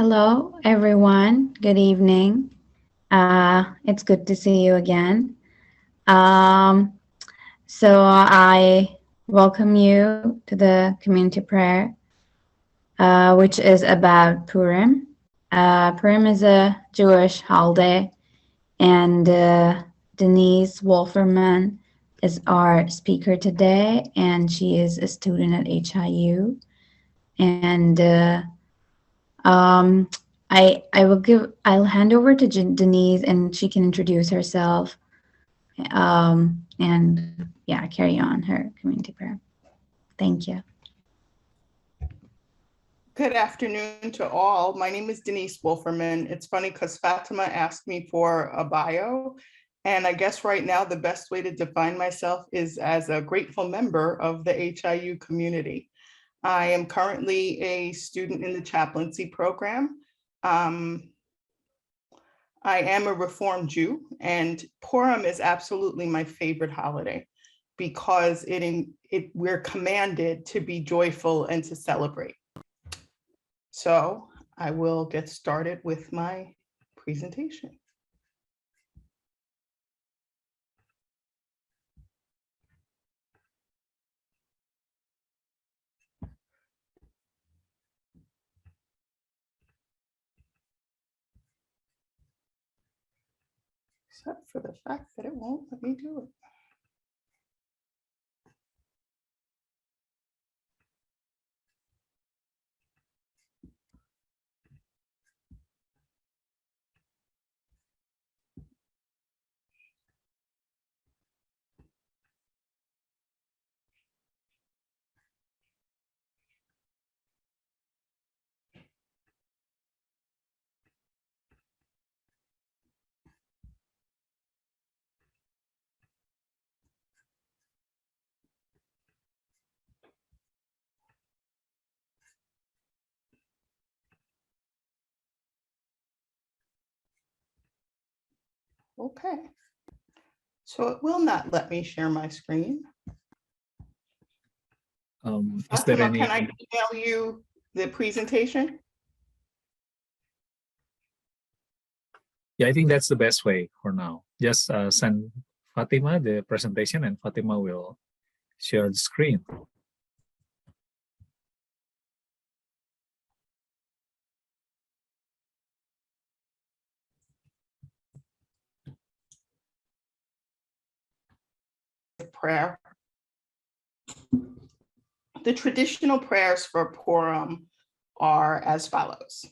Hello, everyone. Good evening. It's good to see you again. Um, so I welcome you to the community prayer, which is about Purim. Purim is a Jewish holiday, and Denise Wolferman is our speaker today, and she is a student at HIU. And Um, I'll hand over to Denise and she can introduce herself. And yeah, carry on her community prayer. Thank you. Good afternoon to all. My name is Denise Wolferman. It's funny because Fatima asked me for a bio, and I guess right now the best way to define myself is as a grateful member of the HIU community. I am currently a student in the chaplaincy program. I am a Reformed Jew, and Purim is absolutely my favorite holiday because we're commanded to be joyful and to celebrate. So I will get started with my presentation. Except for the fact that it won't let me do it. Okay. So it will not let me share my screen. Is there any? Can I email you the presentation? Yeah, I think that's the best way for now. Just send Fatima the presentation and Fatima will share the screen. Prayer. The traditional prayers for Purim are as follows.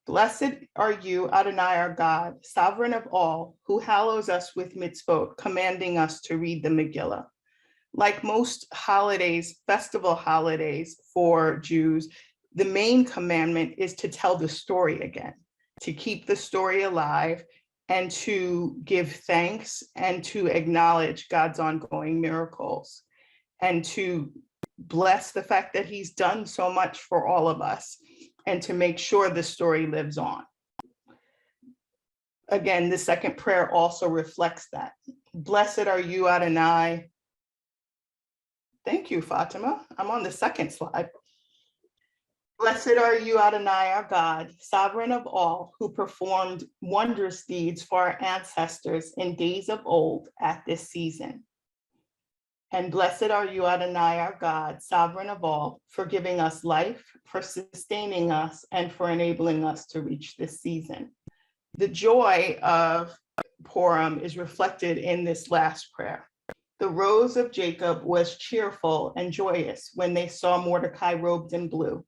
Blessed are you, Adonai, our God, sovereign of all, who hallows us with mitzvot, commanding us to read the Megillah. Like most holidays, festival holidays for Jews, the main commandment is to tell the story again, to keep the story alive, and to give thanks and to acknowledge God's ongoing miracles, and to bless the fact that he's done so much for all of us, and to make sure the story lives on. Again, the second prayer also reflects that. Blessed are you, Adonai. Thank you, Fatima. I'm on the second slide. Blessed are you, Adonai, our God, sovereign of all, who performed wondrous deeds for our ancestors in days of old at this season. And blessed are you, Adonai, our God, sovereign of all, for giving us life, for sustaining us, and for enabling us to reach this season. The joy of Purim is reflected in this last prayer. The rose of Jacob was cheerful and joyous when they saw Mordecai robed in blue.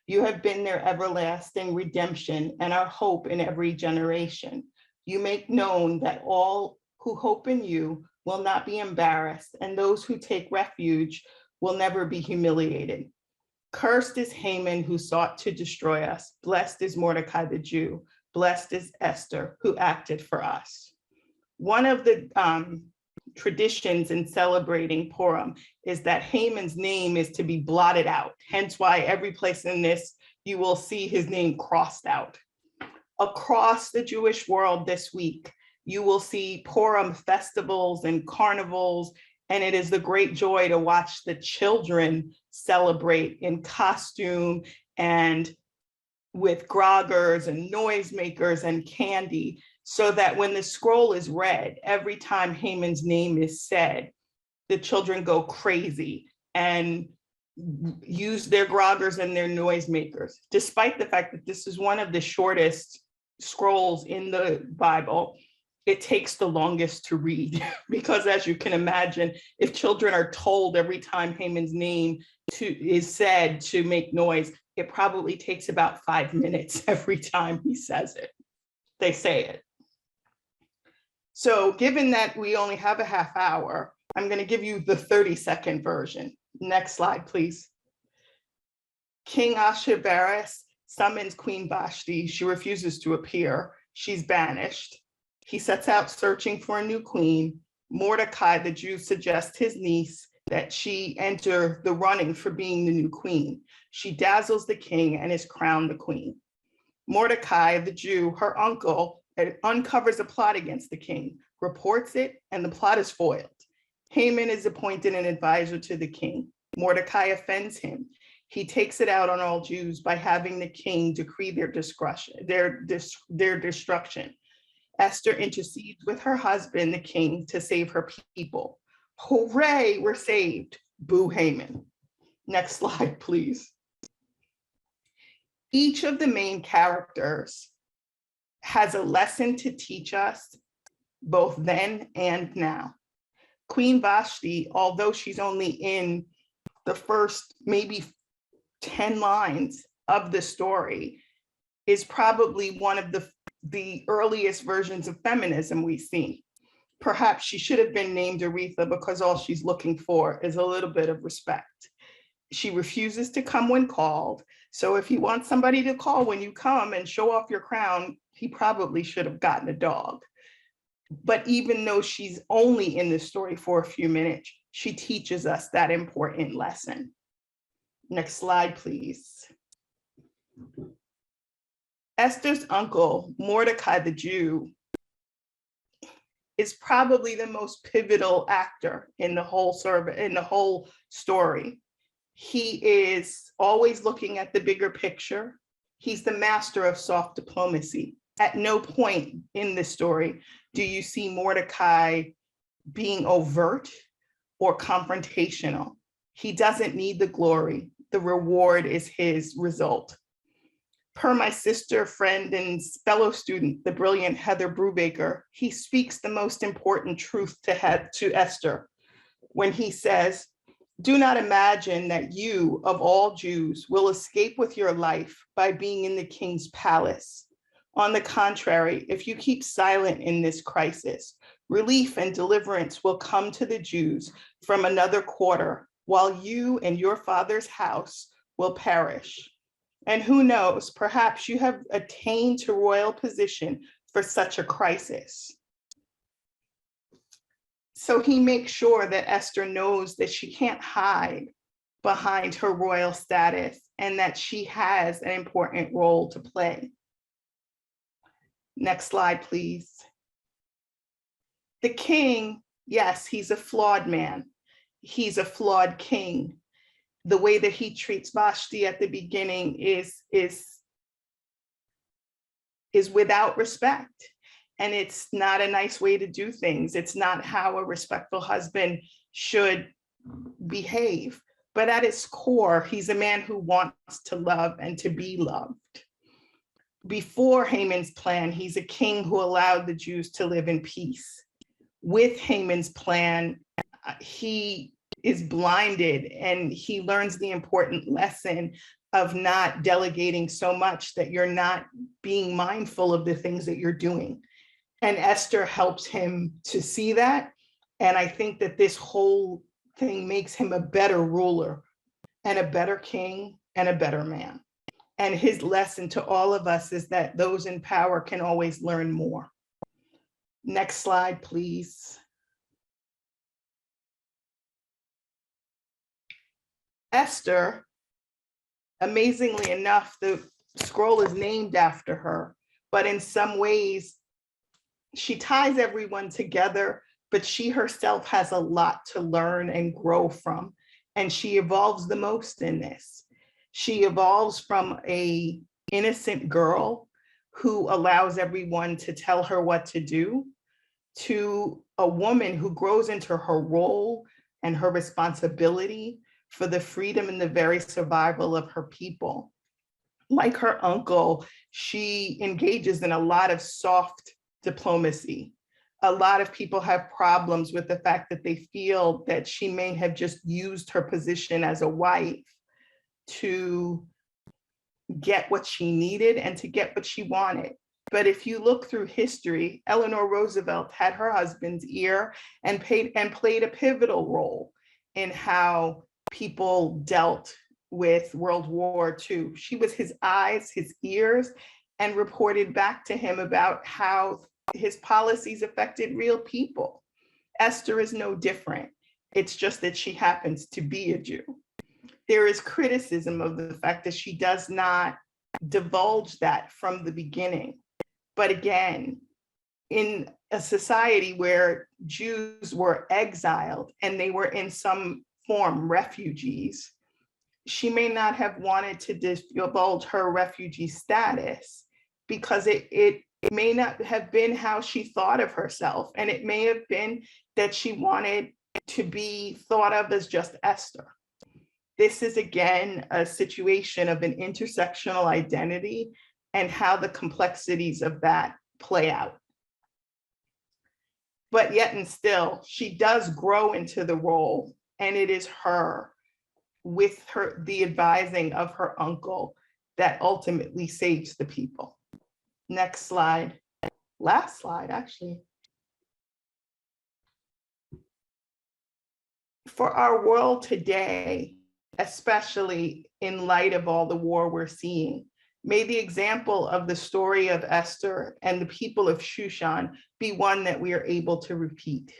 You have been their everlasting redemption and our hope in every generation. You make known that all who hope in you will not be embarrassed, and those who take refuge will never be humiliated. Cursed is Haman, who sought to destroy us. Blessed is Mordecai the Jew. Blessed is Esther, who acted for us. One of the traditions in celebrating Purim is that Haman's name is to be blotted out. Hence why every place in this, you will see his name crossed out. Across the Jewish world this week, you will see Purim festivals and carnivals, and it is the great joy to watch the children celebrate in costume and with groggers and noisemakers and candy, so that when the scroll is read, every time Haman's name is said, the children go crazy and use their groggers and their noisemakers, despite the fact that this is one of the shortest scrolls in the Bible. It takes the longest to read because, as you can imagine, if children are told every time Haman's name is said to make noise, it probably takes about 5 minutes every time he says it. They say it. So given that we only have a half hour, I'm going to give you the 30-second version. Next slide, please. King Ahasuerus summons Queen Vashti. She refuses to appear. She's banished. He sets out searching for a new queen. Mordecai the Jew suggests his niece that she enter the running for being the new queen. She dazzles the king and is crowned the queen. Mordecai the Jew, her uncle, uncovers a plot against the king, reports it, and the plot is foiled. Haman is appointed an advisor to the king. Mordecai offends him. He takes it out on all Jews by having the king decree their destruction. Esther intercedes with her husband, the king, to save her people. Hooray, we're saved. Boo Haman. Next slide, please. Each of the main characters has a lesson to teach us, both then and now. Queen Vashti, although she's only in the first maybe 10 lines of the story, is probably one of the earliest versions of feminism we've seen. Perhaps she should have been named Aretha because all she's looking for is a little bit of respect. She refuses to come when called. So if you want somebody to call when you come and show off your crown, he probably should have gotten a dog. But even though she's only in this story for a few minutes, she teaches us that important lesson. Next slide, please. Esther's uncle, Mordecai the Jew, is probably the most pivotal actor in the whole story. He is always looking at the bigger picture. He's the master of soft diplomacy. At no point in this story do you see Mordecai being overt or confrontational. He doesn't need the glory. The reward is his result. Per my sister, friend, and fellow student, the brilliant Heather Brubaker, he speaks the most important truth to Esther when he says, "Do not imagine that you, of all Jews, will escape with your life by being in the king's palace. On the contrary, if you keep silent in this crisis, relief and deliverance will come to the Jews from another quarter, while you and your father's house will perish. And who knows, perhaps you have attained to royal position for such a crisis." So he makes sure that Esther knows that she can't hide behind her royal status and that she has an important role to play. Next slide, please. The king, yes, he's a flawed man. He's a flawed king. The way that he treats Vashti at the beginning is without respect. And it's not a nice way to do things. It's not how a respectful husband should behave. But at its core, he's a man who wants to love and to be loved. Before Haman's plan, he's a king who allowed the Jews to live in peace. With Haman's plan, he is blinded and he learns the important lesson of not delegating so much that you're not being mindful of the things that you're doing. And Esther helps him to see that. And I think that this whole thing makes him a better ruler and a better king and a better man. And his lesson to all of us is that those in power can always learn more. Next slide, please. Esther, amazingly enough, the scroll is named after her, but in some ways, she ties everyone together, but she herself has a lot to learn and grow from, and she evolves the most in this. She evolves from a innocent girl who allows everyone to tell her what to do, to a woman who grows into her role and her responsibility for the freedom and the very survival of her people. Like her uncle, she engages in a lot of soft diplomacy. A lot of people have problems with the fact that they feel that she may have just used her position as a wife to get what she needed and to get what she wanted. But if you look through history, Eleanor Roosevelt had her husband's ear and played a pivotal role in how people dealt with World War II. She was his eyes, his ears, and reported back to him about how his policies affected real people. Esther is no different. It's just that she happens to be a Jew. There is criticism of the fact that she does not divulge that from the beginning. But again, in a society where Jews were exiled and they were in some form refugees, she may not have wanted to divulge her refugee status because it may not have been how she thought of herself. And it may have been that she wanted to be thought of as just Esther. This is, again, a situation of an intersectional identity and how the complexities of that play out. But yet and still, she does grow into the role, and it is her, with the advising of her uncle, that ultimately saves the people. Next slide. Last slide, actually. For our world today, especially in light of all the war we're seeing, may the example of the story of Esther and the people of Shushan be one that we are able to repeat.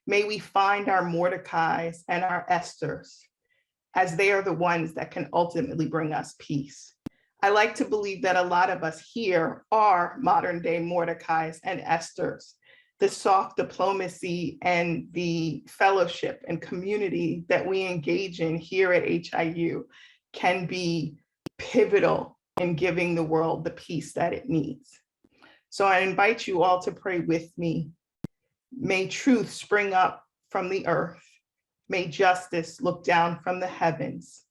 May we find our Mordecais and our Esthers, as they are the ones that can ultimately bring us peace. I like to believe that a lot of us here are modern day Mordecais and Esthers. The soft diplomacy and the fellowship and community that we engage in here at HIU can be pivotal in giving the world the peace that it needs. So I invite you all to pray with me. May truth spring up from the earth. May justice look down from the heavens.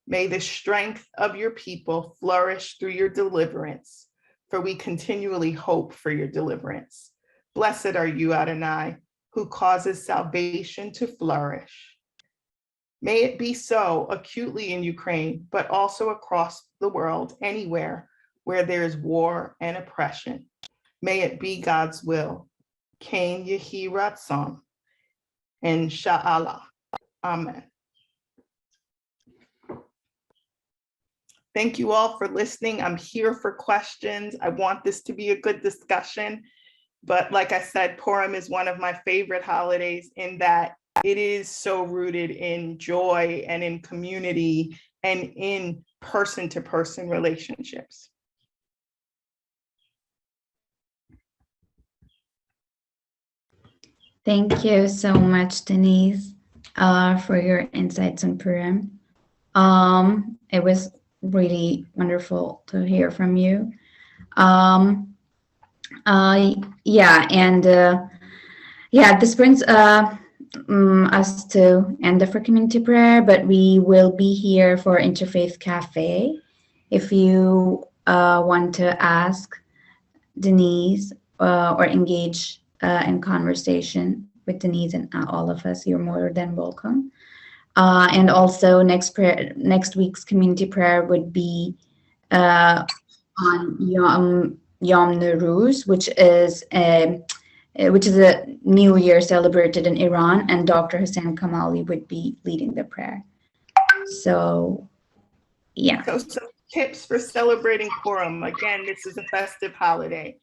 May the strength of your people flourish through your deliverance, for we continually hope for your deliverance. Blessed are you, Adonai, who causes salvation to flourish. May it be so acutely in Ukraine, but also across the world, anywhere where there is war and oppression. May it be God's will. Kain Yehi Ratzon, and Sha'Allah. Amen. Thank you all for listening. I'm here for questions. I want this to be a good discussion. But like I said, Purim is one of my favorite holidays in that it is so rooted in joy and in community and in person-to-person relationships. Thank you so much, Denise, for your insights on Purim. It was really wonderful to hear from you. This brings us to end of our community prayer, but we will be here for Interfaith Cafe. If you want to ask Denise or engage in conversation with Denise and all of us, you're more than welcome. And also next week's community prayer would be on Yom Nowruz, which is a New Year celebrated in Iran, and Dr. Hussein Kamali would be leading the prayer. So, yeah. So some tips for celebrating Purim. Again, this is a festive holiday.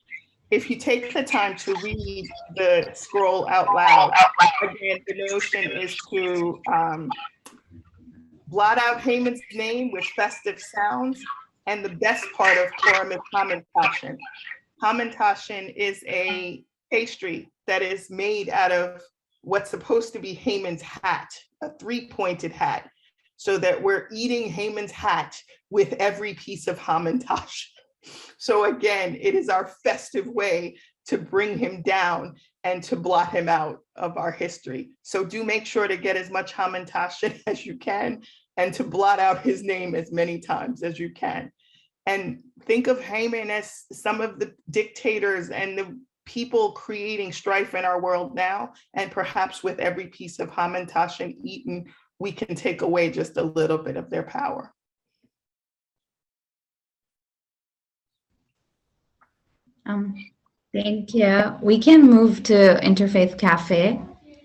If you take the time to read the scroll out loud, again, the notion is to blot out Haman's name with festive sounds. And the best part of Purim is hamantashen. Hamantashen is a pastry that is made out of what's supposed to be Haman's hat, a three-pointed hat. so that we're eating Haman's hat with every piece of Hamantash. So again, it is our festive way to bring him down and to blot him out of our history. So do make sure to get as much Hamantash as you can and to blot out his name as many times as you can. And think of Haman as some of the dictators and the people creating strife in our world now. And perhaps with every piece of Hamantash and eaten, we can take away just a little bit of their power. Thank you. We can move to Interfaith Cafe.